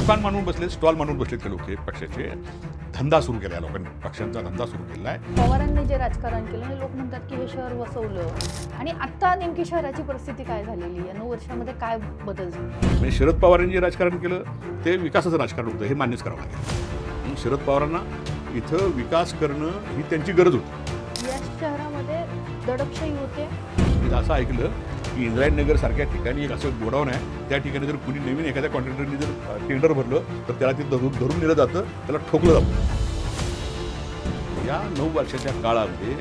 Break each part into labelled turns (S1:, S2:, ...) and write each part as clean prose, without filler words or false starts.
S1: दुकान मानून बसले, स्टॉल मानून बसलेत ते लोक पक्षाचे. धंदा सुरू केला लोकांनी, पक्षांचा धंदा सुरू केला आहे.
S2: पवारांनी जे राजकारण केलं हे लोक म्हणतात की हे शहर वसवलं आणि आता नेमकी शहराची परिस्थिती काय झालेली आहे, 9 वर्षामध्ये काय बदल झाले?
S1: म्हणजे शरद पवारांनी जे राजकारण केलं ते विकासाचं राजकारण होतं, हे मान्यच करावं लागेल. म्हणून शरद पवारांना इथं विकास करणं ही त्यांची गरज होती.
S2: या शहरामध्ये दडपशाही होते.
S1: मी असं ऐकलं की इंद्रायणनगर सारख्या ठिकाणी एक असं गोडाऊन आहे, त्या ठिकाणी जर कुणी नवीन एखाद्या कॉन्ट्रॅक्टरनी जर टेंडर भरलं तर त्याला ते धरून नेलं जातं, त्याला ठोकलं जातं. या 9 वर्षाच्या काळामध्ये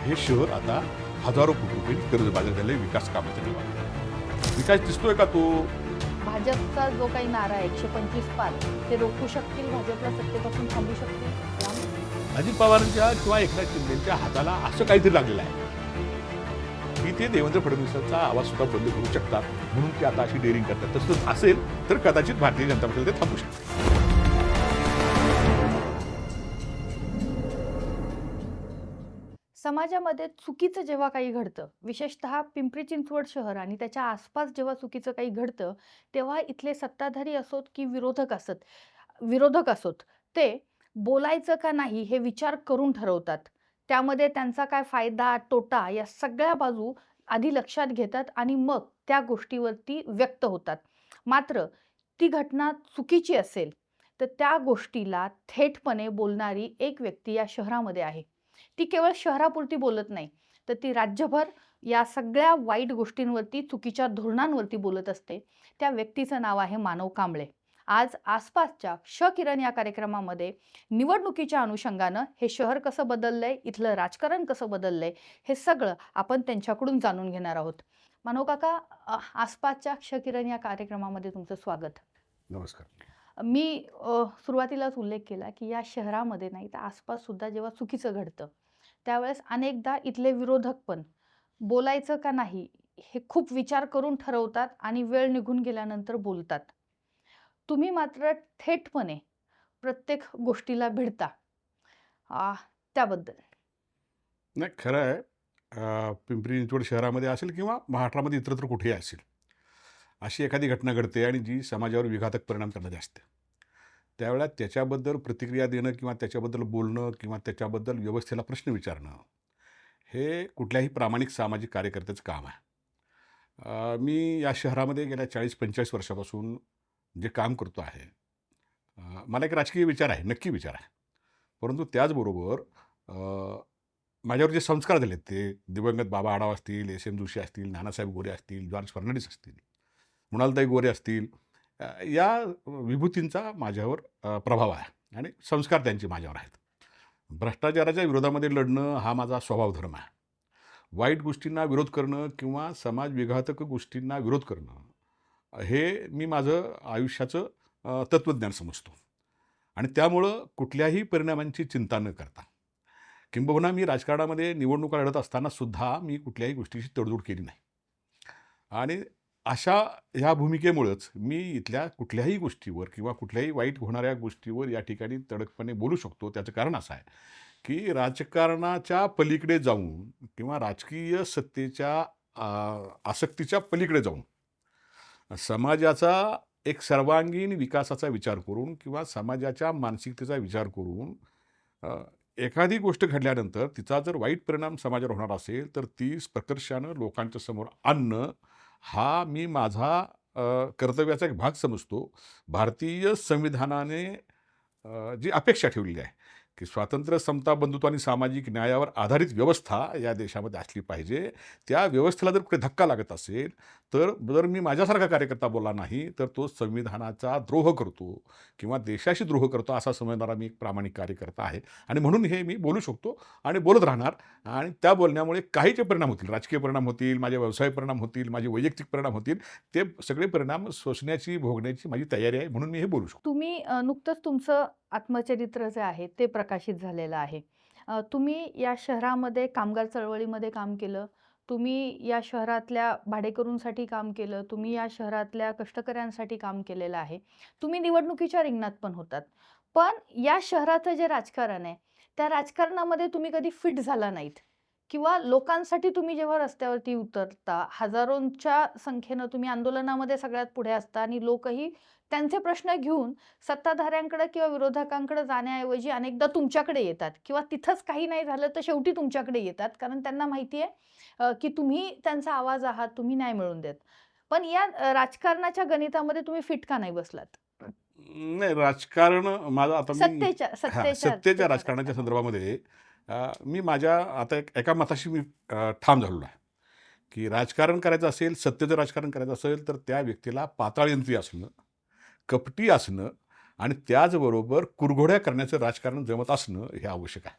S1: हे शहर आता हजारो कोटी रुपये कर्जबाजारी झाले विकास कामाच्या नावाने. विकास दिसतोय का तो?
S2: भाजपचा जो काही नारा आहे 125 पार ते रोखू शकतील, भाजपला सत्तेपासून थांबू शकतील.
S1: अजित पवारांच्या किंवा एकनाथ शिंदेच्या हाताला असं काहीतरी लागलेलं आहे की ते देवेंद्र फडणवीसांचा आवाज सुद्धा बंद करू शकतात, म्हणून ते आता अशी डेअरिंग करतात. तसंच असेल तर कदाचित भारतीय जनता पक्षाला ते थांबू शकते.
S2: समाजामध्ये चुकीचं जेव्हा काही घडतं, विशेषतः पिंपरी चिंचवड शहर आणि त्याच्या आसपास जेव्हा चुकीचं काही घडतं, तेव्हा इथले सत्ताधारी असोत की विरोधक असोत, ते बोलायचं का नाही हे विचार करून ठरवतात. त्यामध्ये त्यांचा काय फायदा, तोटा या सगळ्या बाजू आधी लक्षात घेतात आणि मग त्या गोष्टीवरती व्यक्त होतात. मात्र ती घटना चुकीची असेल, तर त्या गोष्टीला थेटपणे बोलणारी एक व्यक्ती या शहरामध्ये आहे. ती केवळ शहरापुरती बोलत नाही, तर ती राज्यभर या सगळ्या वाईट गोष्टींवरती, चुकीच्या धोरणांवरती बोलत असते. त्या व्यक्तीचं नाव आहे मानव कांबळे. आज आसपासच्या किरण या कार्यक्रमामध्ये निवडणुकीच्या अनुषंगानं हे शहर कसं बदललंय, इथलं राजकारण कसं बदललंय, हे सगळं आपण त्यांच्याकडून जाणून घेणार आहोत. मानव काका, आसपासच्या किरण या कार्यक्रमामध्ये तुमचं स्वागत.
S1: नमस्कार.
S2: मी सुरुवातीलाच उल्लेख केला की या शहरामध्ये नाही तर आसपास सुद्धा जेव्हा चुकीचं घडतं, त्यावेळेस अनेकदा इथले विरोधक पण बोलायचं का नाही हे खूप विचार करून ठरवतात आणि वेळ निघून गेल्यानंतर बोलतात. तुम्ही मात्र थेटपणे प्रत्येक गोष्टीला भिडता. त्याबद्दल
S1: नाही, खरं आहे. पिंपरी चिंचवड शहरामध्ये असेल किंवा महाराष्ट्रामध्ये इतरत्र कुठेही असेल, अशी एखादी घटना घडते आणि जी समाजावर विघातक परिणाम करणारी असते. त्यावेळेला त्याच्याबद्दल प्रतिक्रिया देणं किंवा त्याच्याबद्दल बोलणं किंवा त्याच्याबद्दल व्यवस्थेला प्रश्न विचारणं, हे कुठल्याही प्रामाणिक सामाजिक कार्यकर्त्याचं काम आहे. मी या शहरामध्ये गेल्या 40-45 वर्षापासून जे काम करतो आहे, मला एक राजकीय विचार आहे, नक्की विचार आहे. परंतु त्याचबरोबर माझ्यावर जे संस्कार झालेत ते दिवंगत बाबा आढाव असतील, एस एम जोशी असतील, नानासाहेब गोरे असतील, जॉर्ज फर्नांडिस असतील, मृणालताई गोरे असतील, या विभूतींचा माझ्यावर प्रभाव आहे आणि संस्कार त्यांचे माझ्यावर आहेत. भ्रष्टाचाराच्या विरोधामध्ये लढणं हा माझा स्वभावधर्म आहे. वाईट गोष्टींना विरोध करणं किंवा समाज विघातक गोष्टींना विरोध करणं, हे मी माझं आयुष्याचं तत्त्वज्ञान समजतो आणि त्यामुळं कुठल्याही परिणामांची चिंता न करता, किंबहुना मी राजकारणामध्ये निवडणुका लढत असताना सुद्धा मी कुठल्याही गोष्टीची तडजोड केली नाही आणि अशा ह्या भूमिकेमुळंच मी इथल्या कुठल्याही गोष्टीवर किंवा कुठल्याही वाईट होणाऱ्या गोष्टीवर या ठिकाणी तडकपणे बोलू शकतो. त्याचं कारण असं आहे की राजकारणाच्या पलीकडे जाऊन किंवा राजकीय सत्तेच्या आसक्तीच्या पलीकडे जाऊन समाजाचा एक सर्वांगीण विकासाचा विचार करून किंवा समाजाच्या मानसिकतेचा विचार करून एखादी गोष्ट घडल्यानंतर तिचा जर वाईट परिणाम समाजावर होणार असेल तर ती प्रकर्षानं लोकांच्या समोर आणणं हा मी माझा कर्तव्याचा एक भाग समजतो. भारतीय संविधानाने जी अपेक्षा ठेवलेली आहे की स्वातंत्र्य, समता, बंधुत्व आणि सामाजिक न्यायावर आधारित व्यवस्था या देशामध्ये असली पाहिजे, त्या व्यवस्थेला जर कुठे धक्का लागत असेल तर जर मी माझ्यासारखा कार्यकर्ता बोलला नाही तर तो संविधानाचा द्रोह करतो किंवा देशाशी द्रोह करतो असा समजणारा मी एक प्रामाणिक कार्यकर्ता आहे आणि म्हणून हे मी बोलू शकतो आणि बोलत राहणार. आणि त्या बोलण्यामुळे काही जे परिणाम होतील, राजकीय परिणाम होतील, माझे व्यवसाय परिणाम होतील, माझे वैयक्तिक परिणाम होतील, ते सगळे परिणाम सोसण्याची, भोगण्याची माझी तयारी आहे, म्हणून मी हे बोलू शकतो.
S2: तुम्ही नुकतंच तुमचं आत्मचरित्र जे आहे ते प्रकाशित झालेलं आहे. तुम्ही या शहरामध्ये कामगार चळवळीमध्ये काम केलं. तुम्ही या शहरातल्या भाडेकरूंसाठी काम केलं. तुम्ही या शहरातल्या कष्टकऱ्यांसाठी काम केलेलं आहे. तुम्ही निवडणुकीच्या रिंगणात पण होतात. पण या शहराचं जे राजकारण आहे, त्या राजकारणामध्ये तुम्ही कधी फिट झाला नाहीत किंवा लोकांसाठी तुम्ही जेव्हा रस्त्यावरती उतरता, हजारोंच्या संख्येनं तुम्ही आंदोलनामध्ये सगळ्यात पुढे असता आणि लोकही त्यांचे प्रश्न घेऊन सत्ताधाऱ्यांकडे किंवा विरोधकांकडे जाण्याऐवजी अनेकदा तुमच्याकडे येतात किंवा तिथंच काही नाही झालं तर शेवटी तुमच्याकडे येतात. कारण त्यांना माहिती आहे की तुम्ही त्यांचा आवाज आहात, तुम्ही न्याय मिळवून देत. पण या राजकारणाच्या गणितामध्ये तुम्ही फिट का नाही बसलात?
S1: नाही, राजकारण माझं आता मी
S2: सत्तेच्या
S1: हां,
S2: सत्तेच्या
S1: सत्तेच्या
S2: सत्तेच्या
S1: राजकारणाच्या
S2: राजकारणामध्ये.
S1: संदर्भामध्ये मी माझ्या आता एका मताशी मी ठाम झालेलो आहे, की राजकारण करायचं असेल, सत्तेचं राजकारण करायचं असेल, तर त्या व्यक्तीला पाताळयंत्री असणं, कपटी असणं आणि त्याचबरोबर कुरघोड्या करण्याचं राजकारण जमत असणं हे आवश्यक आहे.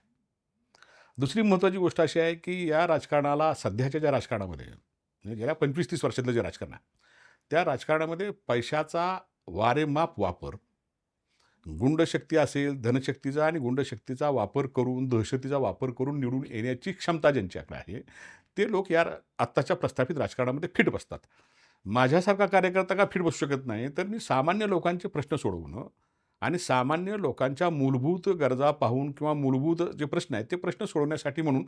S1: दुसरी महत्त्वाची गोष्ट अशी आहे, की या राजकारणाला सध्याच्या ज्या राजकारणामध्ये म्हणजे गेल्या 25-30 वर्षातलं जे राजकारण आहे, त्या राजकारणामध्ये पैशाचा वारेमाप वापर, गुंडशक्ती असेल, धनशक्तीचा आणि गुंडशक्तीचा वापर करून, दहशतीचा वापर करून निवडून येण्याची क्षमता ज्यांच्याकडे आहे, ते लोक या आत्ताच्या प्रस्थापित राजकारणामध्ये फिट बसतात. माझ्यासारखा कार्यकर्ता का फिट बसू शकत नाही, तर मी सामान्य लोकांचे प्रश्न सोडवणं आणि सामान्य लोकांच्या मूलभूत गरजा पाहून किंवा मूलभूत जे प्रश्न आहेत, ते प्रश्न सोडवण्यासाठी म्हणून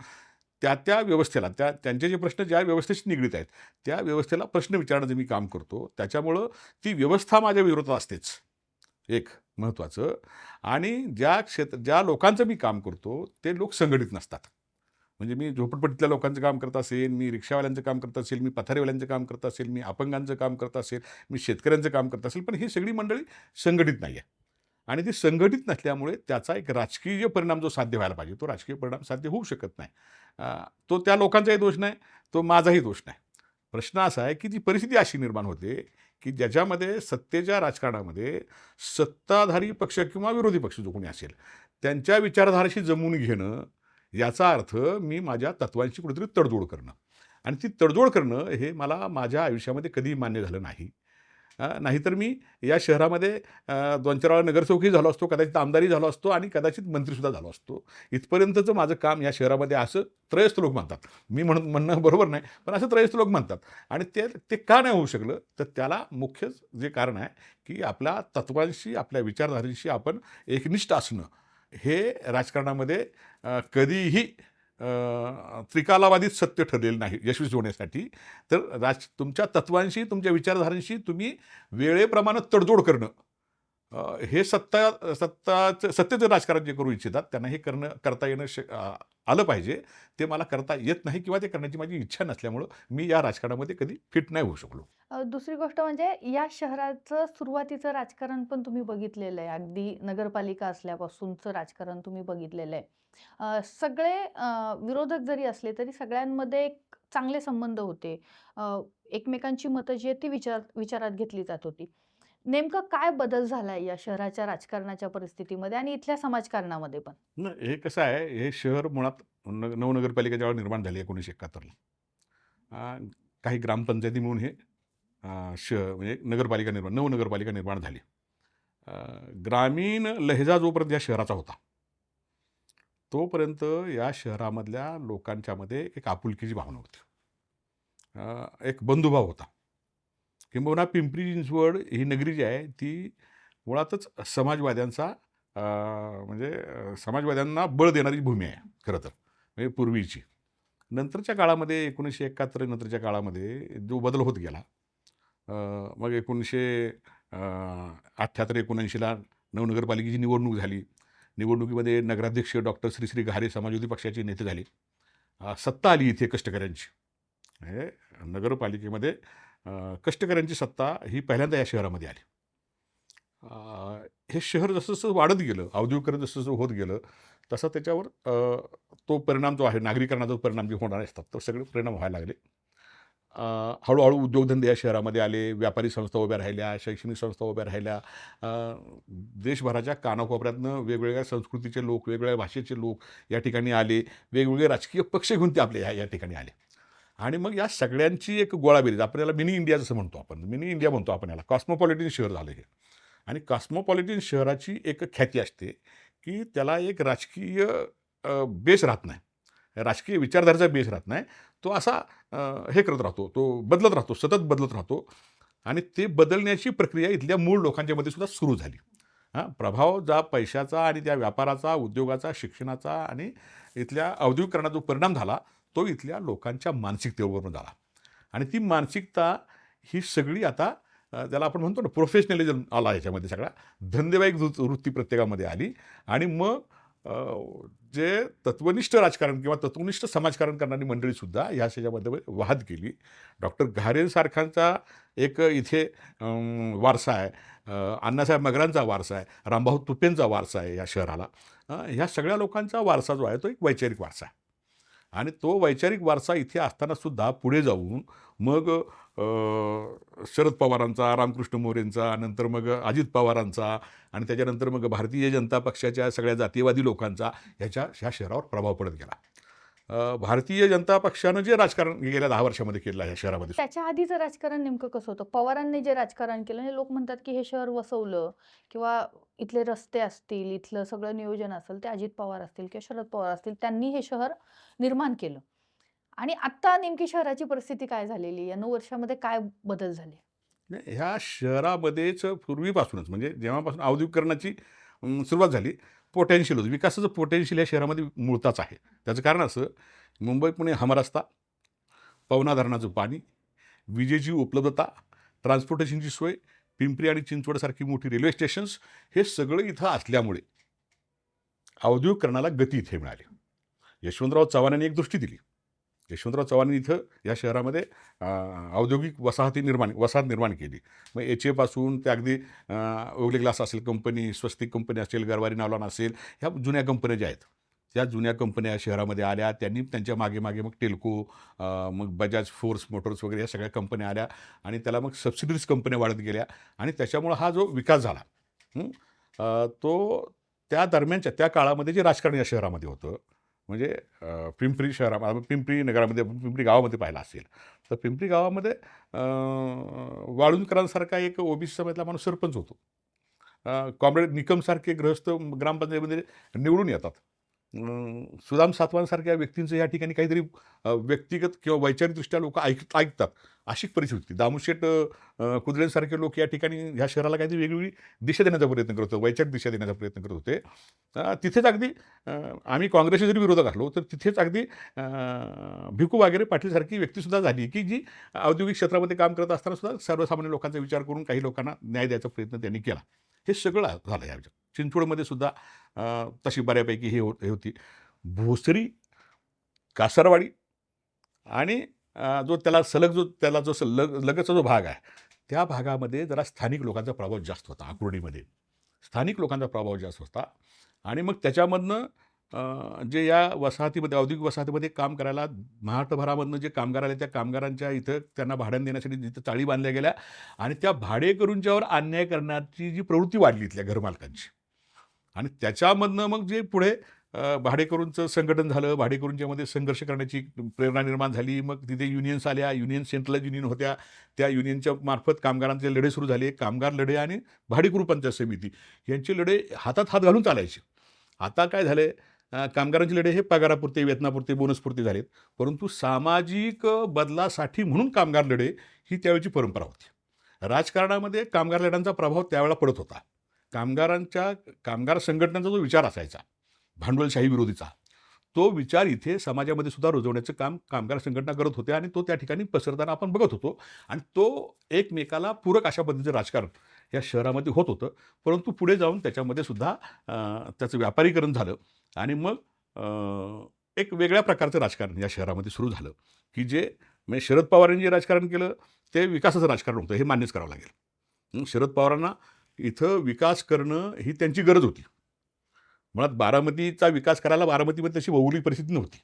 S1: त्या व्यवस्थेला त्यांचे जे प्रश्न ज्या व्यवस्थेशी निगडीत आहेत, त्या व्यवस्थेला प्रश्न विचारण्याचं मी काम करतो. त्याच्यामुळं ती व्यवस्था माझ्या विरोधात असतेच, एक महत्त्वाचं. आणि ज्या लोकांचं मी काम करतो, ते लोक संघटित नसतात. म्हणजे मी झोपडपट्टीतल्या लोकांचं काम करत असेल, मी रिक्षावाल्यांचं काम करत असेल, मी पथारीवाल्यांचं काम करत असेल, मी अपंगांचं काम करत असेल, मी शेतकऱ्यांचं काम करत असेल, पण ही सगळी मंडळी संघटित नाही आहे. आणि ती संघटित नसल्यामुळे त्याचा एक राजकीय परिणाम जो साध्य व्हायला पाहिजे, तो राजकीय परिणाम साध्य होऊ शकत नाही. तो त्या लोकांचाही दोष नाही, तो माझाही दोष नाही. प्रश्न असा आहे, की ती परिस्थिती अशी निर्माण होते, की ज्याच्यामध्ये सत्तेच्या राजकारणामध्ये सत्ताधारी पक्ष किंवा विरोधी पक्ष जो कोणी असेल, त्यांच्या विचारधारेशी जमवून घेणं, याचा अर्थ मी माझ्या तत्त्वांशी कुठेतरी तडजोड करणं आणि ती तडजोड करणं हे मला माझ्या आयुष्यामध्ये कधीही मान्य झालं नाही. नाहीतर मी या शहरामध्ये 2-4 वेळा नगरसेवकही झालो असतो, कदाचित आमदारही झालो असतो आणि कदाचित मंत्रीसुद्धा झालो असतो. इथपर्यंतचं माझं काम या शहरामध्ये असं त्रयस्थ लोक म्हणतात. मी म्हणणं बरोबर नाही, पण असं त्रयस्थ लोक म्हणतात. आणि ते ते का नाही होऊ शकलं, तर त्याला मुख्य जे कारण आहे, की आपल्या तत्त्वांशी, आपल्या विचारधारेशी आपण एकनिष्ठ असणं, हे राजकारणामध्ये कधीही त्रिकालाबाधित सत्य ठरलेलं नाही यशस्वी होण्यासाठी. तर तुमच्या तत्त्वांशी, तुमच्या विचारधारांशी तुम्ही वेळेप्रमाणे तडजोड करणं, हे सत्तेचं राजकारण जे करू इच्छितात त्यांना हे करता येणं आलं पाहिजे. ते मला करता येत नाही किंवा ते करण्याची माझी इच्छा नसल्यामुळं मी या राजकारणामध्ये कधी फिट नाही होऊ शकलो.
S2: दुसरी गोष्ट म्हणजे या शहराचं सुरुवातीचं राजकारण पण तुम्ही बघितलेलं आहे. अगदी नगरपालिका असल्यापासूनचं राजकारण तुम्ही बघितलेलं आहे. सगळे विरोधक जरी असले तरी सगळ्यांमध्ये एक चांगले संबंध होते. एकमेकांची मतं जी आहेत ती विचारात घेतली जात होती. नेमकं काय बदल झालाय या शहराच्या राजकारणाच्या परिस्थितीमध्ये आणि इथल्या समाजकारणामध्ये पण?
S1: हे कसं आहे, हे शहर मुळात नवनगरपालिका ज्यावेळेला निर्माण झाली 1971ला, काही ग्रामपंचायती मिळून हे म्हणजे नवनगरपालिका निर्माण झाली. ग्रामीण लहेजा जोपर्यंत या शहराचा होता, तोपर्यंत या शहरामधल्या लोकांच्यामध्ये एक आपुलकीची भावना होती. एक बंधुभाव होता. किंबहुना पिंपरी चिंचवड ही नगरी जी आहे, ती मुळातच समाजवाद्यांचा म्हणजे समाजवाद्यांना बळ देणारी भूमी आहे खरं तर, म्हणजे पूर्वीची. नंतरच्या काळामध्ये 1971 नंतरच्या काळामध्ये जो बदल होत गेला, मग 1978-79ला नवनगरपालिकेची निवडणूक झाली. निवडणुकीमध्ये नगराध्यक्ष डॉक्टर श्री घारे समाजवादी पक्षाचे नेते झाले. सत्ता आली इथे कष्टकऱ्यांची. म्हणजे नगरपालिकेमध्ये कष्टकऱ्यांची सत्ता ही पहिल्यांदा या शहरामध्ये आली. हे शहर जसं वाढत गेलं, औद्योगिकरण जसं होत गेलं, तसा त्याच्यावर तो परिणाम जो आहे, नागरीकरणाचा परिणाम जे होणार असतात, तो सगळे परिणाम व्हायला लागले. हळूहळू उद्योगधंदे या शहरामध्ये आले, व्यापारी संस्था उभ्या राहिल्या, शैक्षणिक संस्था उभ्या राहिल्या. देशभराच्या कानाकोपऱ्यातनं वेगवेगळ्या संस्कृतीचे लोक, वेगवेगळ्या भाषेचे लोक या ठिकाणी आले. वेगवेगळे राजकीय पक्ष घेऊन ते आपल्या या ठिकाणी आले. आणि मग या सगळ्यांची एक गोळाबेरीज, आपण याला मिनी इंडिया जसं म्हणतो, मिनी इंडिया म्हणतो आपण याला. कॉस्मोपॉलिटन शहर झालं हे. आणि कॉस्मोपॉलिटन शहराची एक ख्याती असते, की त्याला एक राजकीय बेस राहत नाही, राजकीय विचारधारेचा बेस राहत नाही. तो असा हे करत राहतो, तो बदलत राहतो, सतत बदलत राहतो. आणि ते बदलण्याची प्रक्रिया इथल्या मूळ लोकांच्यामध्ये सुद्धा सुरू झाली. प्रभाव ज्या पैशाचा आणि त्या व्यापाराचा, उद्योगाचा, शिक्षणाचा आणि इथल्या औद्योगिकरणाचा जो परिणाम झाला, तो इथल्या लोकांच्या मानसिकतेवरून झाला. आणि ती मानसिकता ही सगळी आता त्याला आपण म्हणतो ना प्रोफेशनलिझम आला ह्याच्यामध्ये, सगळा धंदेवाईक वृत्ती प्रत्येकामध्ये आली. आणि मग जे तत्वनिष्ठ राजकारण किंवा तत्वनिष्ठ समाजकारण करणारी मंडळीसुद्धा ह्या ह्याच्यामध्ये वाद केली. डॉक्टर घारेसारखांचा एक इथे वारसा आहे, अण्णासाहेब मगरांचा वारसा आहे, रामभाऊ तुपेंचा वारसा आहे या शहराला. ह्या सगळ्या लोकांचा वारसा जो आहे तो एक वैचारिक वारसा आहे. आणि तो वैचारिक वारसा इथे असतानासुद्धा पुढे जाऊन मग शरद पवारांचा, रामकृष्ण मोरेंचा, नंतर मग अजित पवारांचा, आणि त्याच्यानंतर मग भारतीय जनता पक्षाच्या सगळ्या जातीयवादी लोकांचा ह्या शहरावर प्रभाव पडत गेला. भारतीय जनता पक्षानं जे राजकारण गेल्या 10 वर्षामध्ये केलं आहे या शहरामध्ये,
S2: त्याच्या आधीचं राजकारण नेमकं कसं होतं? पवारांनी जे राजकारण केलं, हे लोक म्हणतात की हे शहर वसवलं किंवा इथले रस्ते असतील, इथलं सगळं नियोजन असेल ते अजित पवार असतील किंवा शरद पवार असतील, त्यांनी हे शहर निर्माण केलं. आणि आत्ता नेमकी शहराची परिस्थिती काय झालेली? या 9 वर्षामध्ये काय बदल झाले?
S1: नाही, ह्या शहरामध्येच पूर्वीपासूनच म्हणजे जेव्हापासून औद्योगिकरणाची सुरुवात झाली, पोटेन्शियल होतं, विकासाचं पोटेन्शियल या शहरामध्ये मुळताच आहे. त्याचं कारण असं, मुंबई पुणे हमरस्ता, पवना धरणाचं पाणी, विजेची उपलब्धता, ट्रान्सपोर्टेशनची सोय, पिंपरी आणि चिंचवडसारखी मोठी रेल्वे स्टेशन्स, हे सगळं इथं असल्यामुळे औद्योगिकरणाला गती इथे मिळाली. यशवंतराव चव्हाणांनी एक दृष्टी दिली. यशवंतराव चव्हाणांनी इथं या शहरामध्ये औद्योगिक वसाहत निर्माण केली. मग एचएपासून ते अगदी ओगले ग्लास असेल कंपनी, स्वस्तिक कंपनी असेल, गरवारी नावलान असेल, ह्या जुन्या कंपन्या ज्या आहेत, त्या जुन्या कंपन्या या शहरामध्ये आल्या. त्यांनी त्यांच्या मागे मग टेल्को, मग बजाज फोर्स मोटर्स वगैरे या सगळ्या कंपन्या आल्या, आणि त्याला मग सबसिडीज कंपन्या वाढत गेल्या, आणि त्याच्यामुळं हा जो विकास झाला, तो त्या दरम्यानच्या त्या काळामध्ये जे राजकारण या शहरामध्ये होतं, म्हणजे पिंपरी पिंपरी नगरामध्ये, पिंपरी गावामध्ये पाहिलं असेल तर पिंपरी गावामध्ये वाळुंजकरांसारखा एक ओबीसी समाजातला माणूस सरपंच होतो. कॉम्रेड निकमसारखे गृहस्थ ग्रामपंचायतीमध्ये निवडून येतात. सुदाम सातवांसारख्या व्यक्तींचं या ठिकाणी काहीतरी व्यक्तिगत किंवा वैचारिकदृष्ट्या लोक ऐकतात, अशी परिस्थिती होती. दामुशेठ कुदळेंसारखे लोक या ठिकाणी ह्या शहराला काहीतरी वेगवेगळी दिशा देण्याचा प्रयत्न करत होते, वैचारिक दिशा देण्याचा प्रयत्न करत होते. तिथेच अगदी आम्ही काँग्रेसचे जरी विरोधक असलो तर तिथेच अगदी भिकू वागेरे पाटीलसारखी व्यक्तीसुद्धा झाली, की जी औद्योगिक क्षेत्रामध्ये काम करत असताना सुद्धा सर्वसामान्य लोकांचा विचार करून काही लोकांना न्याय द्यायचा प्रयत्न त्यांनी केला. हे सगळं झालं या चिंचवडमध्ये सुद्धा तशी बऱ्यापैकी हे होती. भोसरी, कासारवाडी आणि जो त्याला जो लगतचा जो भाग आहे, त्या भागामध्ये जरा स्थानिक लोकांचा प्रभाव जास्त होता. आकुर्डीमध्ये स्थानिक लोकांचा प्रभाव जास्त होता. आणि मग त्याच्यामधनं जे या वसाहतीमध्ये, औद्योगिक वसाहतीमध्ये काम करायला महाराष्ट्रभरामधनं जे कामगार आले, त्या कामगारांच्या इथं त्यांना भाड्यानं देण्यासाठी जिथं चाळी बांधल्या गेल्या, आणि त्या भाडेकरूंच्यावर अन्याय करण्याची जी प्रवृत्ती वाढली इथल्या घरमालकांची, आणि त्याच्यामधनं मग जे पुढे भाडेकरूंचं संघटन झालं, भाडेकरूंच्यामध्ये संघर्ष करण्याची प्रेरणा निर्माण झाली. मग तिथे युनियन्स आल्या, युनियन सेंट्रलाइज युनियन होत्या, त्या युनियनच्या मार्फत कामगारांचे लढे सुरू झाले. कामगार लढे आणि भाडेकरू पंचायत समिती यांचे लढे हातात हात घालून चालायचे. आता काय झाले, कामगारांचे लढे हे पगारापुरते, वेतनापुरते, बोनसपुरते झालेत, परंतु सामाजिक बदलासाठी म्हणून कामगार लढे ही त्यावेळची परंपरा होती. राजकारणामध्ये कामगार लढ्यांचा प्रभाव त्यावेळेला पडत होता. कामगार संघटनांचा जो विचार असायचा भांडवलशाही विरोधीचा, तो विचार इथे समाजामध्ये सुद्धा रुजवण्याचं काम कामगार संघटना करत होते, आणि तो त्या ठिकाणी पसरताना आपण बघत होतो. आणि तो एकमेकाला पूरक अशा पद्धतीचं राजकारण या शहरामध्ये होत होतं. परंतु पुढे जाऊन त्याच्यामध्ये सुद्धा त्याचं व्यापारीकरण झालं, आणि मग एक वेगळ्या प्रकारचं राजकारण या शहरामध्ये सुरू झालं, की जे म्हणजे शरद पवारांनी जे राजकारण केलं ते विकासाचं राजकारण होतं, हे मान्यच करावं लागेल. शरद पवारांना इथं विकास करणं ही त्यांची गरज होती. मुळात बारामतीचा विकास करायला बारामतीमध्ये तशी भौगोलिक परिस्थिती नव्हती,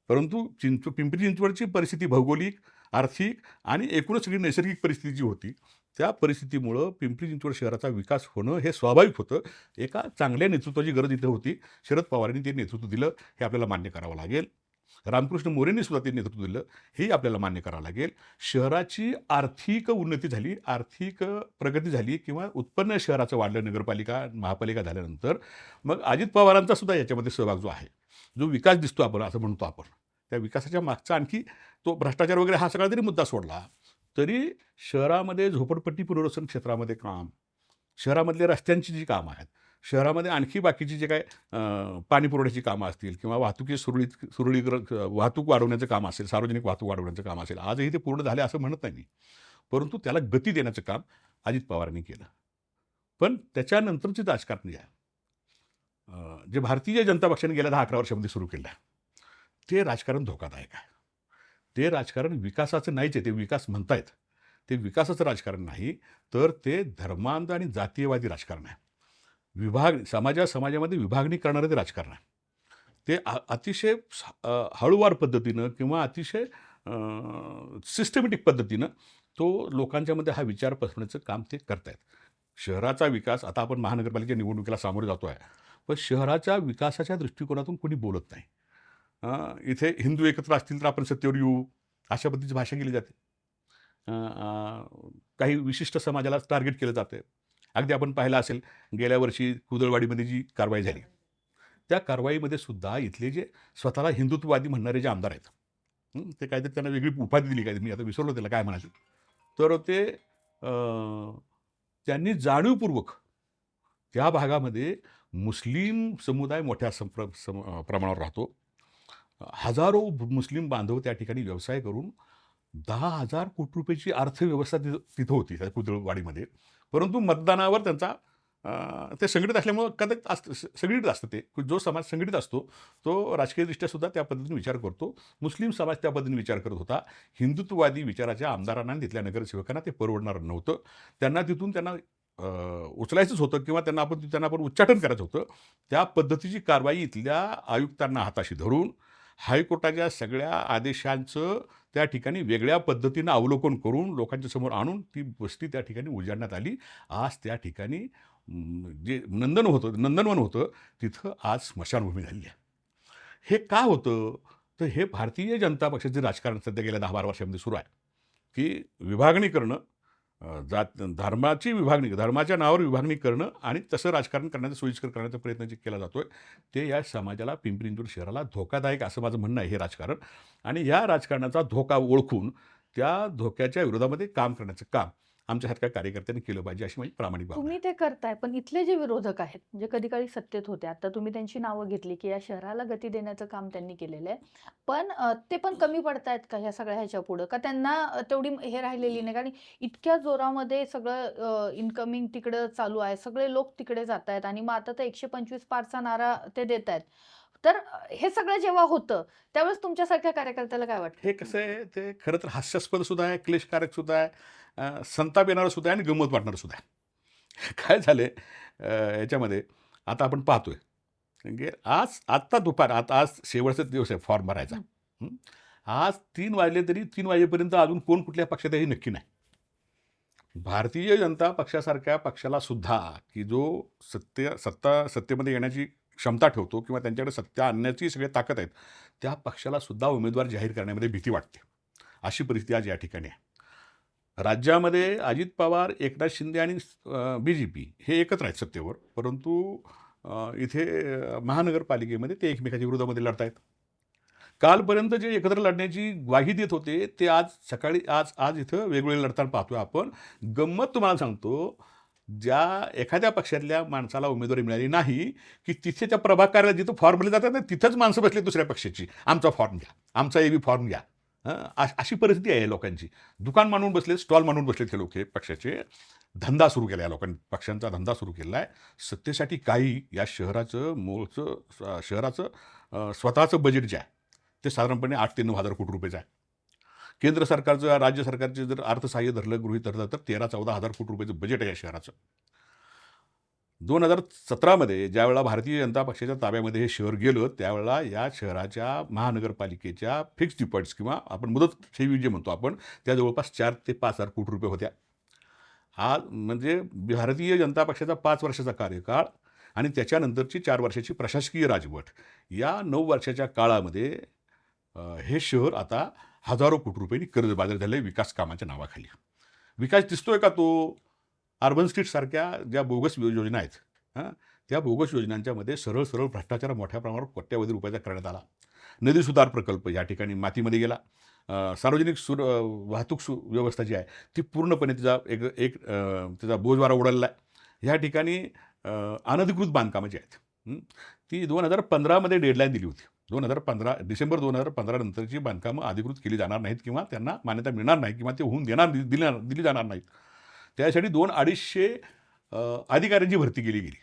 S1: परंतु पिंपरी चिंचवडची परिस्थिती भौगोलिक, आर्थिक आणि एकूणच सगळी नैसर्गिक परिस्थिती जी होती, त्या परिस्थितीमुळं पिंपरी चिंचवड शहराचा विकास होणं हे स्वाभाविक होतं. एका चांगल्या नेतृत्वाची गरज इथं होती. शरद पवारांनी ते नेतृत्व दिलं, हे आपल्याला मान्य करावं लागेल. रामकृष्ण मोरेंनी सुद्धा ते नेतृत्व दिलं, हेही आपल्याला मान्य करावं लागेल. शहराची आर्थिक उन्नती झाली, आर्थिक प्रगती झाली, किंवा उत्पन्न शहराचं वाढलं नगरपालिका, महापालिका झाल्यानंतर. मग अजित पवारांचा सुद्धा याच्यामध्ये सहभाग जो आहे, जो विकास दिसतो आपण असं म्हणतो आपण, त्या विकासाच्या मागचा आणखी तो भ्रष्टाचार वगैरे हा सगळा जरी मुद्दा सोडला, तरी शहरामध्ये झोपडपट्टी पुनर्वसन क्षेत्रामध्ये काम, शहरामधल्या रस्त्यांची जी कामं आहेत, शहरामध्ये आणखी बाकीची जे काय पाणी पुरवठ्याची कामं असतील, किंवा वाहतूक वाढवण्याचं काम असेल, सार्वजनिक वाहतूक वाढवण्याचं काम असेल, आजही ते पूर्ण झाले असं म्हणत नाही मी. परंतु त्याला गती देण्याचं काम अजित पवारांनी केलं. पण त्याच्यानंतरचे राजकारण जे आहे, जे भारतीय जनता पक्षाने गेल्या 10-11 वर्षामध्ये सुरू केलं आहे, ते राजकारण धोकादायक आहे. ते राजकारण विकासाचं नाहीच आहे. ते विकास म्हणतायत. ते विकासाचं राजकारण नाही, तर ते धर्मांध आणि जातीयवादी राजकारण आहे. समाजामध्ये विभागणी करणारं ते राजकारण आहे. ते अतिशय हळूवार पद्धतीनं किंवा अतिशय सिस्टमॅटिक पद्धतीनं तो लोकांच्यामध्ये हा विचार पसरवण्याचं काम ते करतायत. शहराचा विकास, आता आपण महानगरपालिका निवडणुकीला सामोरे जातो आहे, पण शहराच्या विकासाच्या दृष्टिकोनातून कोणी बोलत नाही. इथे हिंदू एकत्र असतील तर आपण सत्तेवर येऊ, अशा पद्धतीची भाषा केली जाते. अ, अ, काही विशिष्ट समाजाला टार्गेट केलं जातं. अगदी आपण पाहिलं असेल, गेल्या वर्षी कुदळवाडीमध्ये जी कारवाई झाली, त्या कारवाईमध्ये सुद्धा इथले जे स्वतःला हिंदुत्ववादी म्हणणारे जे आमदार आहेत, ते काहीतरी त्यांना वेगळी उपाधी दिली, काहीतरी मी आता विसरलो त्याला काय म्हणायचं. तर ते त्यांनी जाणीवपूर्वक त्या भागामध्ये मुस्लिम समुदाय मोठ्या प्रमाणावर राहतो. हजारो मुस्लिम बांधव त्या ठिकाणी व्यवसाय करून 10,000 कोटी रुपयाची अर्थव्यवस्था तिथं होती त्या कुदळवाडीमध्ये. परंतु मतदानावर त्यांचा ते संघटित असल्यामुळं कदाचित असतं, सगळीकडे असतं ते. जो समाज संघटित असतो तो राजकीयदृष्ट्या सुद्धा त्या पद्धतीने विचार करतो. मुस्लिम समाज त्या पद्धतीने विचार करत होता. हिंदुत्ववादी विचाराच्या आमदारांना आणि तिथल्या नगरसेवकांना ते परवडणार नव्हतं. त्यांना उचलायचंच होतं किंवा त्यांना आपण उच्चाटन करायचं होतं. त्या पद्धतीची कारवाई इथल्या आयुक्तांना हाताशी धरून हायकोर्टाच्या सगळ्या आदेशांचं त्या ठिकाणी वेगळ्या पद्धतीनं अवलोकन करून लोकांच्या समोर आणून ती वस्ती त्या ठिकाणी उजाडण्यात आली. आज त्या ठिकाणी जे नंदनवन होतं, तिथं आज स्मशानभूमी झालेली आहे. हे का होतं? तर हे भारतीय जनता पक्षाचे राजकारण सध्या गेल्या 10-12 वर्षामध्ये सुरू आहे, की विभागणी करणं, धर्माच्या नावावर विभागणी करणं आणि तसं राजकारण करण्याचा, सोयीस्कर करण्याचा प्रयत्न जे केला जातोय, ते या समाजाला, पिंपरी चिंचवड शहराला धोकादायक असं माझं म्हणणं आहे हे राजकारण. आणि या राजकारणाचा धोका ओळखून त्या धोक्याच्या विरोधामध्ये काम करण्याचं काम आमच्यासारख्या कार्यकर्त्यांनी केलं पाहिजे, अशी माझी प्रामाणिक भावना आहे.
S2: तुम्ही ते करताय, पण इथले जे विरोधक आहेत, जे कधी-काळी सत्तेत होते, आता तुम्ही त्यांची नावं घेतली, की या शहराला गती देण्याचं काम त्यांनी केलेलं आहे. पण ते पण कमी पडतायत का ह्या सगळ्या ह्याच्यापुढं? का त्यांना तेवढी हे राहिलेली नाही? कारण इतक्या जोरामध्ये सगळं इन्कमिंग तिकडं चालू आहे, सगळे लोक तिकडे जातायत आणि मग आता तर 125 पारचा नारा ते देतायत. तर हे सगळं जेव्हा होतं, त्यावेळेस तुमच्यासारख्या कार्यकर्त्याला काय वाटतं?
S1: हे कसं आहे, ते खरं तर हास्यास्पद सुद्धा आहे, क्लेशकारक सुद्धा आहे, संताप येणारं सुद्धा आहे आणि गंमत वाटणारं सुद्धा आहे. काय झालंय याच्यामध्ये, आता आपण पाहतोय, म्हणजे आज शेवटचा दिवस आहे फॉर्म भरायचा.
S2: हं.
S1: हं. आज 3 वाजले तरी 3 वाजेपर्यंत अजून कोण कुठल्या पक्षात आहे हे नक्की नाही. भारतीय जनता पक्षासारख्या पक्षाला सुद्धा, की जो सत्तेमध्ये येण्याची क्षमता ठेवतो किंवा त्यांच्याकडे सत्ता आणण्याची सगळी ताकद आहेत, त्या पक्षाला सुद्धा उमेदवार जाहीर करण्यामध्ये भीती वाटते. अशी परिस्थिती आज या ठिकाणी आहे. राज्यामध्ये अजित पवार, एकनाथ शिंदे आणि BJP हे एकत्र आहेत सत्तेवर, परंतु इथे महानगरपालिकेमध्ये ते एकमेकाच्या विरोधामध्ये लढत आहेत. कालपर्यंत जे एकत्र लढण्याची ग्वाही देत होते, ते आज सकाळी आज इथं वेगवेगळे लढताना पाहतोय आपण. गंमत तुम्हाला सांगतो, ज्या एखाद्या पक्षातल्या माणसाला उमेदवारी मिळाली नाही, की तिथे त्या प्रभाग कार्यालयात जिथं फॉर्म भरले जातात ना, तिथंच माणसं बसली दुसऱ्या पक्षाची. आमचा फॉर्म घ्या, आमचा AB फॉर्म घ्या. अशी परिस्थिती आहे लोकांची. दुकान मांडून बसले, स्टॉल मांडून बसलेत हे लोक, हे पक्षाचे. धंदा सुरू केला या लोकांनी, पक्षांचा धंदा सुरू केला आहे. सत्तेसाठी काही या शहराचं स्वतःचं बजेट जे आहे, ते साधारणपणे 8,000 ते 9,000 कोटी रुपयाचं आहे. केंद्र सरकारचं, राज्य सरकारचे जर अर्थसहाय्य गृहीत धरलं तर 13-14,000 कोटी रुपयाचं बजेट आहे या शहराचं. 2017मध्ये ज्यावेळेला भारतीय जनता पक्षाच्या ताब्यामध्ये हे शहर गेलं, त्यावेळेला या शहराच्या महानगरपालिकेच्या फिक्स डिपॉझिट्स किंवा आपण मुदत ठेवी जे म्हणतो आपण, त्या जवळपास 4,000 ते 5,000 कोटी रुपये होत्या. हा म्हणजे भारतीय जनता पक्षाचा 5 वर्षाचा कार्यकाळ आणि त्याच्यानंतरची 4 वर्षाची प्रशासकीय राजवट, या 9 वर्षाच्या काळामध्ये हे शहर आता हजारो कोटी रुपयांनी कर्जबाजारी झालं आहे विकास कामाच्या नावाखाली. विकास दिसतोय का तो? अर्बन स्ट्रीटसारख्या ज्या बोगस योजना आहेत, त्या बोगस योजनांच्यामध्ये सरळ भ्रष्टाचार मोठ्या प्रमाणावर कोट्यवधी रुपयाचा करण्यात आला. नदी सुधार प्रकल्प या ठिकाणी मातीमध्ये गेला. सार्वजनिक वाहतूक व्यवस्था जी आहे ती पूर्णपणे त्याचा बोजवारा उडालेला आहे. ह्या ठिकाणी अनधिकृत बांधकामं जी आहेत, ती 2015मध्ये डेडलाईन दिली होती. डिसेंबर 2015 नंतरची बांधकामं अधिकृत केली जाणार नाहीत किंवा त्यांना मान्यता मिळणार नाही किंवा ते होऊन दिली जाणार नाहीत. त्यासाठी 200-250 अधिकाऱ्यांची भरती केली गेली.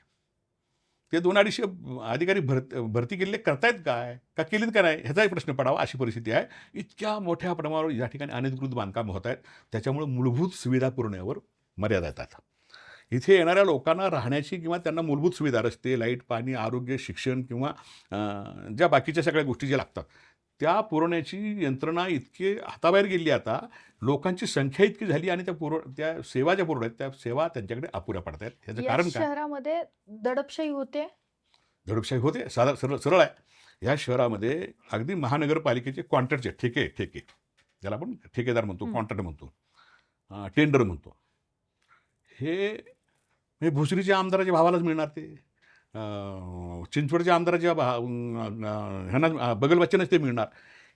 S1: ते 200-250 अधिकारी भरती केलेले करतायत काय? का केलीत का नाही? ह्याचाही प्रश्न पडावा अशी परिस्थिती आहे. इतक्या मोठ्या प्रमाणावर या ठिकाणी अनधिकृत बांधकाम होत आहेत. त्याच्यामुळे मूलभूत सुविधा पुरवण्यावर मर्यादा येतात. इथे येणाऱ्या लोकांना राहण्याची किंवा त्यांना मूलभूत सुविधा रस्ते, लाईट, पाणी, आरोग्य, शिक्षण किंवा ज्या बाकीच्या सगळ्या गोष्टी ज्या लागतात, त्या पुरवण्याची यंत्रणा इतकी हाताबाहेर गेली आता. लोकांची संख्या इतकी झाली आणि त्या सेवा ज्या पुरवल्या आहेत, त्या सेवा त्यांच्याकडे अपुऱ्या पडत आहेत. ह्याचं
S2: या
S1: कारण काय?
S2: शहरामध्ये दडपशाही होते.
S1: दडपशाही होते. साधा सरळ सरळ आहे. ह्या शहरामध्ये अगदी महानगरपालिकेचे कॉन्ट्रॅक्टचे ठेके ज्याला आपण ठेकेदार म्हणतो,
S2: हं.
S1: कॉन्ट्रॅक्ट म्हणतो, टेंडर म्हणतो. हे भोसरीच्या आमदाराच्या भावालाच मिळणार ते. चिंचवडच्या आमदाराच्या ह्यांना बगल बच्चनच ते मिळणार.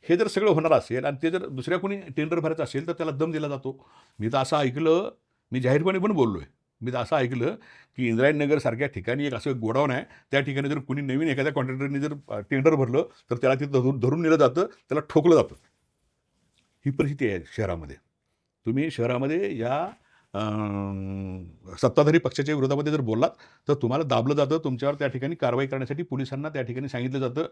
S1: हे जर सगळं होणार असेल आणि ते जर दुसऱ्या कोणी टेंडर भरायचं असेल तर त्याला दम दिला जातो. मी तर असं ऐकलं, मी जाहीरपणे पण बोललो आहे. मी तर असं ऐकलं की इंद्रायणनगरसारख्या ठिकाणी एक असं गोडाऊन आहे. त्या ठिकाणी जर कुणी नवीन एखाद्या कॉन्ट्रॅक्टरने जर टेंडर भरलं तर त्याला तिथं धरून नेलं जातं, त्याला ठोकलं जातं. ही परिस्थिती आहे शहरामध्ये. तुम्ही शहरामध्ये या सत्ताधारी पक्षाच्या विरोधामध्ये जर बोललात तर तुम्हाला दाबलं जातं. तुमच्यावर त्या ठिकाणी कारवाई करण्यासाठी पोलिसांना त्या ठिकाणी सांगितलं जातं.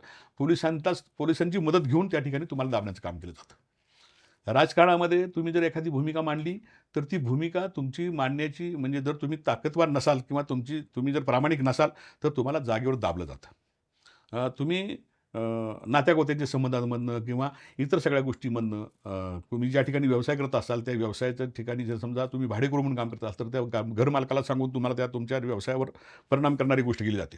S1: पोलिसांची मदत घेऊन त्या ठिकाणी तुम्हाला दाबण्याचं काम केलं जातं. राजकारणामध्ये तुम्ही जर एखादी भूमिका मांडली तर ती भूमिका तुमची मांडण्याची म्हणजे जर तुम्ही ताकदवार नसाल किंवा तुम्ही जर प्रामाणिक नसाल तर तुम्हाला जागेवर दाबलं जातं. तुम्ही नात्यागोत्यांच्या संबंधांमधनं किंवा इतर सगळ्या गोष्टीमधनं तुम्ही ज्या ठिकाणी व्यवसाय करत असाल त्या व्यवसायाच्या ठिकाणी जर समजा तुम्ही भाडेकरू म्हणून काम करत असाल तर त्या घरमालकाला सांगून तुम्हाला तुमच्या व्यवसायावर परिणाम करणारी गोष्ट केली जाते.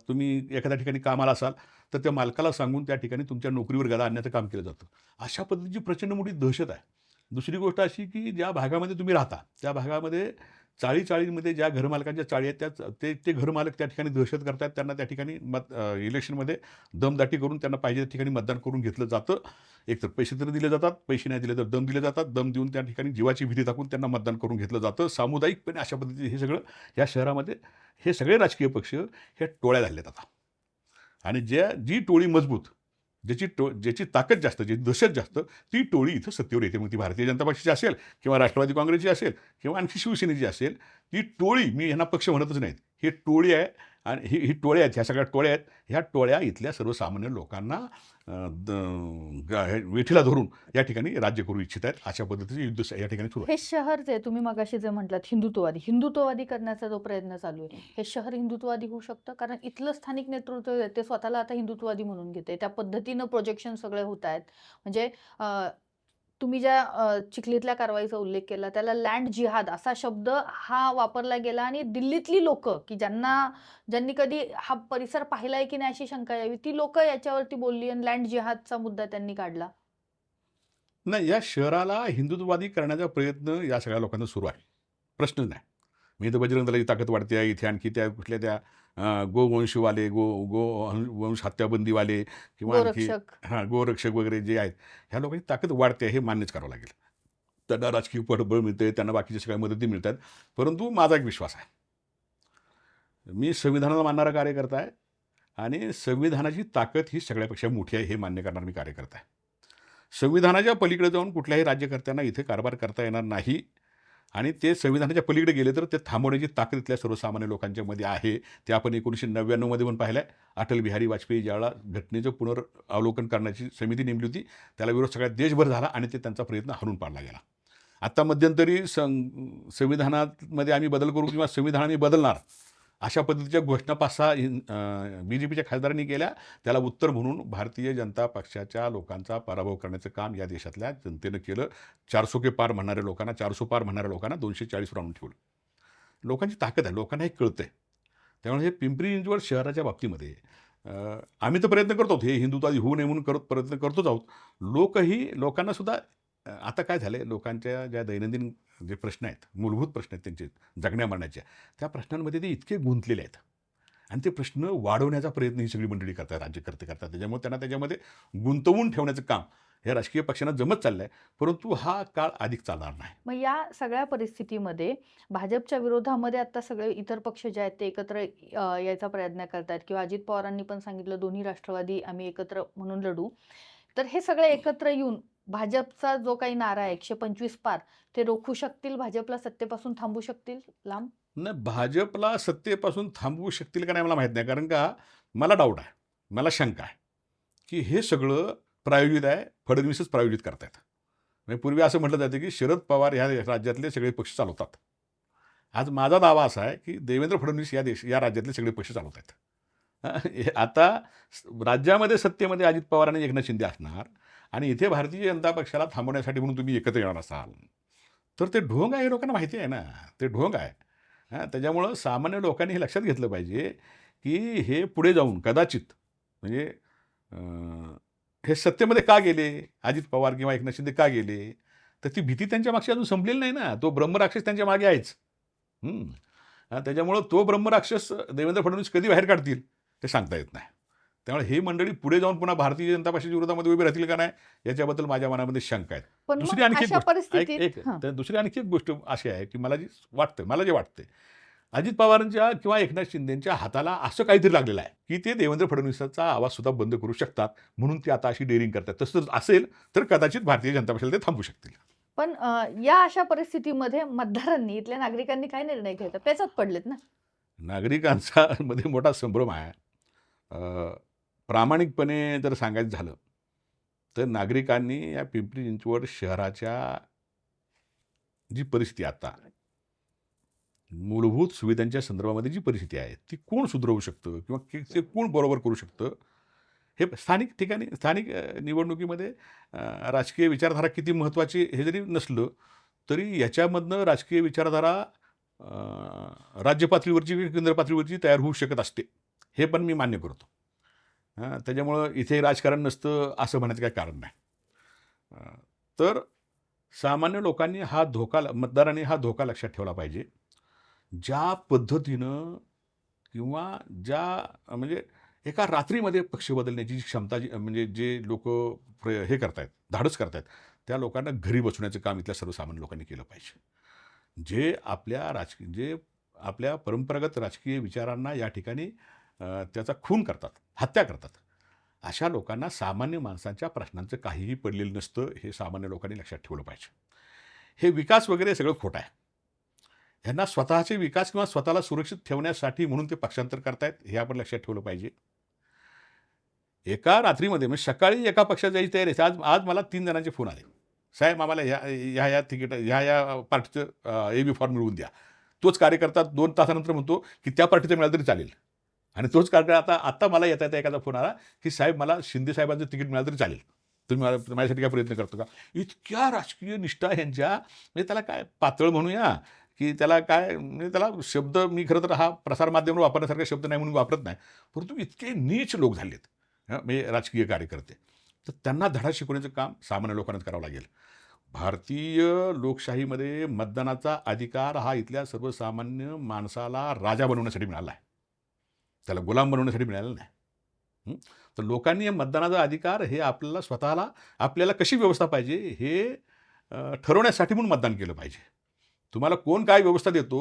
S1: तुम्ही एखाद्या ठिकाणी कामाला असाल तर त्या मालकाला सांगून त्या ठिकाणी तुमच्या नोकरीवर गदा आणण्याचं काम केलं जातं. अशा पद्धतीची प्रचंड मोठी दहशत आहे. दुसरी गोष्ट अशी की ज्या भागामध्ये तुम्ही राहता त्या भागामध्ये चाळीमध्ये ज्या घरमालकांच्या चाळी आहेत ते घरमालक त्या ठिकाणी दहशत करतात. त्यांना त्या ठिकाणी इलेक्शनमध्ये दमदाटी करून त्यांना पाहिजे त्या ठिकाणी मतदान करून घेतलं जातं. एकतर पैसे तर दिले जातात, पैसे नाही दिले तर दम दिले जातात. दम देऊन त्या ठिकाणी जीवाची भीती टाकून त्यांना मतदान करून घेतलं जातं. सामुदायिकपणे अशा पद्धतीने हे सगळं या शहरामध्ये हे सगळे राजकीय पक्ष ह्या टोळ्या झालेत आता. आणि जी टोळी मजबूत, ज्याची ताकद जास्त, ज्याची दहशत जास्त, ती टोळी इथं सत्तेवर येते. मग ती भारतीय जनता पक्षाची असेल किंवा राष्ट्रवादी काँग्रेसची असेल किंवा आणखी शिवसेनेची असेल. ती टोळी, मी ह्यांना पक्ष म्हणतच नाहीत, ही टोळी आहे. आणि ही टोळ्या आहेत, ह्या सगळ्या टोळ्या आहेत. ह्या टोळ्या इथल्या सर्वसामान्य लोकांना वेठीला धरून या ठिकाणी राज्य करू इच्छित आहेत. अशा पद्धतीचे युद्ध या ठिकाणी सुरू आहे.
S2: हे शहर जे तुम्ही मगाशी जे म्हटलात हिंदुत्ववादी करण्याचा जो प्रयत्न चालू आहे, हे शहर हिंदुत्ववादी होऊ शकतं? कारण इथलं स्थानिक नेतृत्व आहे, ते स्वतःला आता हिंदुत्ववादी म्हणून घेते. त्या पद्धतीनं प्रोजेक्शन सगळे होत आहेत. म्हणजे तुम्ही ज्या चिखलीतल्या कारवाईचा उल्लेख केला त्याला लँड जिहाद असा शब्द हा वापरला गेला आणि दिल्लीतली लोकं की ज्यांनी कधी हा परिसर पाहिलाय की नाही अशी शंका यावी, ती लोकं याच्यावरती बोलली आणि लँड जिहादचा मुद्दा त्यांनी काढला.
S1: नाही, या शहराला हिंदुत्ववादी करण्याचा प्रयत्न या सगळ्या लोकांना सुरू आहे. प्रश्नच नाही. मी तर बजरंग दलाची ताकद वाढते आहे इथे. आणखी त्या कुठल्या त्या गोवंशवाले, गोवंश हत्याबंदीवाले किंवा आणखी
S2: गोरक्षक.
S1: गोरक्षक वगैरे जे आहेत, ह्या लोकांची ताकद वाढते हे मान्यच करावं लागेल. त्यांना राजकीय पाठबळ मिळते, त्यांना बाकीच्या सगळ्या मदती मिळतात. परंतु माझा एक विश्वास आहे. मी संविधानाला मानणारा कार्यकर्ता आहे आणि संविधानाची ताकद ही सगळ्यापेक्षा मोठी आहे हे मान्य करणारा मी कार्यकर्ता आहे. संविधानाच्या पलीकडे जाऊन कुठल्याही राज्यकर्त्यांना इथे कारभार करता येणार नाही. आणि ते संविधानाच्या पलीकडे गेले तर ते थांबवण्याची ताकद इथल्या सर्वसामान्य लोकांच्यामध्ये आहे. ते आपण 1999मध्ये पण पाहिलं आहे. अटल बिहारी वाजपेयी ज्यावेळेला घटनेचं पुनरावलोकन करण्याची समिती नेमली होती, त्याला विरोध सगळ्या देशभर झाला आणि त्यांचा प्रयत्न हाणून पाडला गेला. आत्ता मध्यंतरी संविधानामध्ये आम्ही बदल करू किंवा संविधान आम्ही बदलणार अशा पद्धतीच्या घोषणा 5-6 BJPच्या खासदारांनी केल्या. त्याला उत्तर म्हणून भारतीय जनता पक्षाच्या लोकांचा पराभव करण्याचं काम या देशातल्या जनतेनं केलं. 400 के पार म्हणणाऱ्या लोकांना 400 पार म्हणणाऱ्या लोकांना 240 आणून ठेवलं. लोकांची ताकद आहे, लोकांना हे कळतंय. त्यामुळे हे पिंपरी चिंचवड शहराच्या बाबतीमध्ये आम्ही तर प्रयत्न करतो हे हिंदुत्वादी होऊ नये म्हणून प्रयत्न करतोच आहोत. लोकांना सुद्धा आता काय झालं आहे, लोकांच्या ज्या दैनंदिन जे प्रश्न आहेत, मूलभूत प्रश्न आहेत त्यांचे जगण्या-मरण्याच्या, त्या प्रश्नांमध्ये ते इतके गुंतलेले आहेत आणि ते प्रश्न वाढवण्याचा प्रयत्न ही सगळी मंडळी करतात, राज्यकर्ते करतात. त्याच्यामुळे त्यांना त्याच्यामध्ये गुंतवून ठेवण्याचं काम हे राजकीय पक्षांना जमत चाललं आहे. परंतु हा काळ अधिक चालणार नाही.
S2: मग या सगळ्या परिस्थितीमध्ये भाजपच्या विरोधामध्ये आता सगळे इतर पक्ष जे आहेत ते एकत्र यायचा प्रयत्न करतायत किंवा अजित पवारांनी पण सांगितलं दोन्ही राष्ट्रवादी आम्ही एकत्र म्हणून लढू. तर हे सगळे एकत्र येऊन भाजपचा जो काही नारा आहे 125 पार ते रोखू शकतील, भाजपला सत्तेपासून थांबवू शकतील लांब?
S1: नाही, भाजपला सत्तेपासून थांबवू शकतील का नाही मला माहीत नाही. कारण का मला डाऊट आहे, मला शंका आहे, की हे सगळं प्रायोजित आहे, फडणवीसच प्रायोजित करतायत. म्हणजे पूर्वी असं म्हटलं जातं, की शरद पवार ह्या राज्यातले सगळे पक्ष चालवतात. आज माझा दावा असा आहे, की देवेंद्र फडणवीस या राज्यातले सगळे पक्ष चालवत आहेत. हे आता राज्यामध्ये सत्तेमध्ये अजित पवार आणि एकनाथ शिंदे असणार आणि इथे भारतीय जनता पक्षाला थांबवण्यासाठी म्हणून तुम्ही एकत्र येणार असाल, तर ते ढोंग आहे हे लोकांना माहिती आहे ना, ते ढोंग आहे. त्याच्यामुळं सामान्य लोकांनी हे लक्षात घेतलं पाहिजे, की हे पुढे जाऊन कदाचित म्हणजे हे सत्तेमध्ये का गेले? अजित पवार किंवा एकनाथ शिंदे का गेले? तर ती भीती त्यांच्या मागची अजून संपलेली नाही ना. तो ब्रह्मराक्षस त्यांच्या मागे आहेच. हं. त्याच्यामुळं तो ब्रह्मराक्षस देवेंद्र फडणवीस कधी बाहेर काढतील ते सांगता येत नाही. त्यामुळे ही मंडळी पुढे जाऊन पुन्हा भारतीय जनता पक्षाच्या विरोधामध्ये उभी राहतील का नाही याच्याबद्दल माझ्या मनामध्ये शंका आहेत.
S2: पण मग
S1: दुसरी आणखी एक
S2: अशा
S1: गोष्ट
S2: परिस्थितीत
S1: तर दुसरी आणखी एक गोष्ट अशी आहे, की मला जे वाटते, अजित पवारांच्या किंवा एकनाथ शिंदेच्या हाताला असं काहीतरी लागलेलं आहे, की ते देवेंद्र फडणवीसांचा आवाज सुद्धा बंद करू शकतात. म्हणून ते आता अशी डेअरिंग करतात. तसं असेल तर कदाचित भारतीय जनता पक्षाला ते थांबवू शकतील.
S2: पण या अशा परिस्थितीमध्ये मतदारांनी, इथल्या नागरिकांनी काय निर्णय घ्यायचा? पेचात पडलेत ना.
S1: नागरिकांचा मध्ये मोठा संभ्रम आहे. अ, प्रामाणिकपणे जर सांगायचं झालं, तर नागरिकांनी या पिंपरी चिंचवड शहराच्या जी परिस्थिती आता, मूलभूत सुविधांच्या संदर्भामध्ये जी परिस्थिती आहे, ती कोण सुधारवू शकतं किंवा ते कोण बरोबर करू शकतं? हे स्थानिक ठिकाणी स्थानिक निवडणुकीमध्ये राजकीय विचारधारा किती महत्त्वाची हे जरी नसलं, तरी याच्यामधनं राजकीय विचारधारा राज्य पातळीवरची किंवा केंद्र पातळीवरची तयार होऊ शकत असते. हे पण मी मान्य करतो. त्याच्यामुळं इथे राजकारण नसतं असं म्हणायचं काही कारण नाही. अ, तर सामान्य लोकांनी मतदारांनी हा धोका लक्षात ठेवला पाहिजे. ज्या पद्धतीनं किंवा म्हणजे एका रात्रीमध्ये पक्ष बदलण्याची जी क्षमता म्हणजे जे लोकं हे करतायत, धाडस करतायत, त्या लोकांना घरी बसवण्याचं काम इथल्या सर्वसामान्य लोकांनी केलं पाहिजे. जे आपल्या परंपरागत राजकीय विचारांना या ठिकाणी त्याचा खून करतात, हत्या करतात. अशा लोकांना सामान्य माणसांच्या प्रश्नांचं काहीही पडलेलं नसतं, हे सामान्य लोकांनी लक्षात ठेवलं पाहिजे. हे विकास वगैरे सगळं खोटं आहे. ह्यांना स्वतःचे विकास किंवा स्वतःला सुरक्षित ठेवण्यासाठी म्हणून ते पक्षांतर करतायत, हे आपण लक्षात ठेवलं पाहिजे. एका रात्रीमध्ये म्हणजे सकाळी एका पक्षात जायची तयारी आहे. आज आज मला 3 जणांचे फोन आले. साहेब आम्हाला ह्या तिकीट ह्या पार्टीचं ए-बी फॉर्म मिळवून द्या. तोच कार्यकर्ता 2 तासानंतर म्हणतो, की त्या पार्टीचं मिळालं तरी चालेल. आणि तोच कार्यकर्ता आता मला येता एखादा फोन आला, की साहेब मला शिंदे साहेबांचं तिकीट मिळालं तरी चालेल. तुम्ही माझ्यासाठी काय प्रयत्न करतो का? इतक्या राजकीय निष्ठा ह्यांच्या म्हणजे त्याला काय पातळ म्हणूया, की त्याला काय म्हणजे त्याला शब्द मी खरं तर हा प्रसारमाध्यमावर वापरण्यासारखा शब्द नाही म्हणून वापरत नाही. परंतु इतके नीच लोक झालेत. म्हणजे राजकीय कार्यकर्ते. तर त्यांना धडा शिकवण्याचं काम सामान्य लोकांनाच करावं लागेल. भारतीय लोकशाहीमध्ये मतदानाचा अधिकार हा इथल्या सर्वसामान्य माणसाला राजा बनवण्यासाठी मिळाला आहे. त्याला गुलाम बनवण्यासाठी मिळालेला नाही. हं? तर लोकांनी हे मतदानाचा अधिकार हे आपल्याला कशी व्यवस्था पाहिजे हे ठरवण्यासाठी म्हणून मतदान केलं पाहिजे. तुम्हाला कोण काय व्यवस्था देतो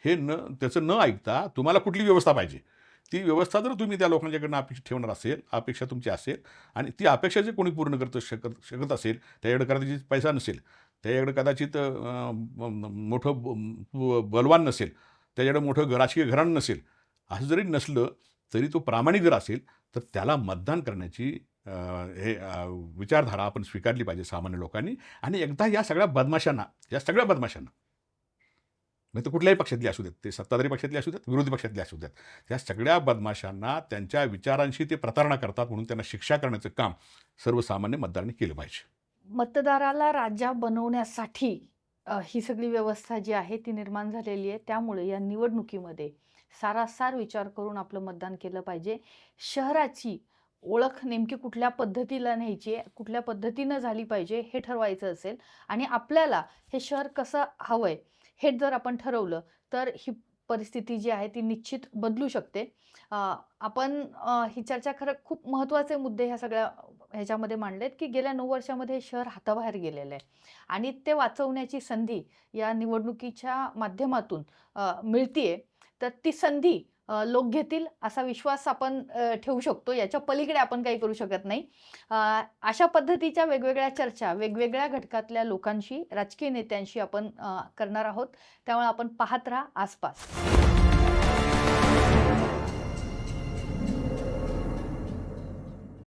S1: हे त्याचं न ऐकता तुम्हाला कुठली व्यवस्था पाहिजे, ती व्यवस्था जर तुम्ही त्या लोकांच्याकडनं अपेक्षा ठेवणार असेल, अपेक्षा तुमची असेल आणि ती अपेक्षा जर कोणी पूर्ण शकत शकत असेल, त्याच्याकडे कदाचित पैसा नसेल, त्याच्याकडे कदाचित मोठं बलवान नसेल, त्याच्याकडे मोठं राजकीय घराणं नसेल, असं जरी नसलं तरी तो प्रामाणिक जर असेल, तर त्याला मतदान करण्याची विचारधारा आपण स्वीकारली पाहिजे सामान्य लोकांनी. आणि एकदा या सगळ्या बदमाशांना नाही तर कुठल्याही पक्षातली असू देत, ते सत्ताधारी पक्षातली असू देत, विरोधी पक्षातली असू देत, त्या सगळ्या बदमाशांना त्यांच्या विचारांशी ते प्रतारणा करतात म्हणून त्यांना शिक्षा करण्याचं काम सर्वसामान्य मतदारांनी केलं पाहिजे.
S2: मतदाराला राजा बनवण्यासाठी ही सगळी व्यवस्था जी आहे ती निर्माण झालेली आहे. त्यामुळे या निवडणुकीमध्ये सारासार विचार करून आपलं मतदान केलं पाहिजे. शहराची ओळख नेमकी कुठल्या पद्धतीला न्यायची आहे, कुठल्या पद्धतीनं झाली पाहिजे हे ठरवायचं असेल आणि आपल्याला हे शहर कसं हवंय हे जर आपण ठरवलं, तर ही परिस्थिती जी आहे ती निश्चित बदलू शकते. आपण ही चर्चा खरं खूप महत्त्वाचे मुद्दे ह्या सगळ्या ह्याच्यामध्ये मांडलेत, की गेल्या 9 वर्षामध्ये हे शहर हाताबाहेर गेलेलं आहे आणि ते वाचवण्याची संधी या निवडणुकीच्या माध्यमातून मिळतीये. तर ती संधी लोक घेतील असा विश्वास आपण ठेवू शकतो. याच्या पलीकडे आपण काही करू शकत नाही. अशा पद्धतीच्या वेगवेगळ्या चर्चा वेगवेगळ्या घटकातल्या लोकांशी, राजकीय नेत्यांशी आपण करणार आहोत. त्यामुळे आपण पाहत राहा आसपास.